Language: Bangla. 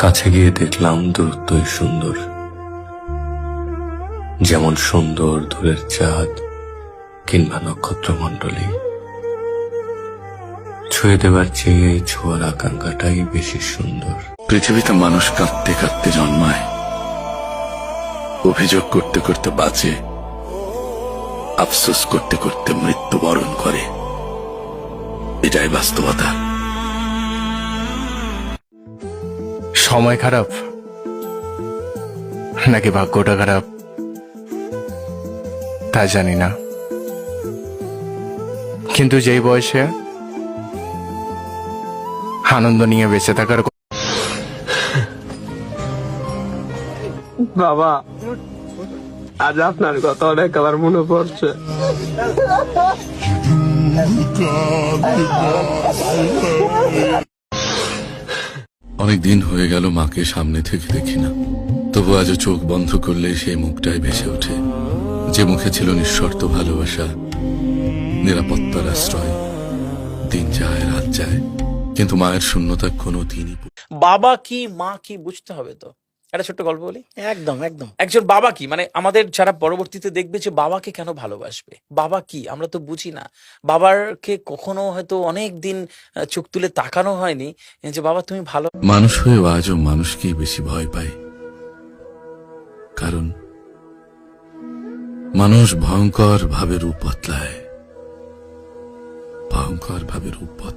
কাছে গিয়ে দেখলাম দূরত্বই সুন্দর, যেমন সুন্দর দূরের চাঁদ কিংবা নক্ষত্রমণ্ডলী। ছুঁয়ে দেবার চেয়ে ছোঁয়ার আকাঙ্ক্ষাটাই বেশি সুন্দর। পৃথিবীতে মানুষ কাঁদতে কাঁদতে জন্মায়, অভিযোগ করতে করতে বাঁচে, আফসোস করতে করতে মৃত্যুবরণ করে। এটাই বাস্তবতা। সময় খারাপ নাকি ভাগ্যটা খারাপ তা জানি না, কিন্তু যেই বয়সে আনন্দ নিয়ে বেঁচে থাকার বাবা, আজ আপনার কথা অনেক আবার মনে পড়ছে। অনেক দিন হয়ে গেল মাকে সামনে থেকে দেখি না, তবু আজও চোখ বন্ধ করলে সেই মুখটাই ভেসে ওঠে, যে মুখে ছিল নিঃশর্ত ভালোবাসা, নিরাপত্তার আশ্রয়। দিন যায় রাত যায়, কিন্তু মায়ের শূন্যতা কোনো দিনই বাবা কি মা কি বুঝতে হবে। তো একটা ছোট্ট গল্প বলি। একদম একদম একজন বাবা কি মানে আমাদের যারা পরবর্তীতে দেখবে যে বাবাকে কেন ভালোবাসবে, বাবা কি আমরা তো বুঝি না। বাবারকে কখনো হয়তো অনেক দিন চোখ তুলে তাকানো হয়নি যে বাবা তুমি ভালো। মানুষ হয়েও আজও মানুষকেই বেশি ভয় পায়, কারণ মানুষ ভয়ঙ্কর ভাবে রূপ বদলায়, ভয়ঙ্কর ভাবে রূপ বদলায়।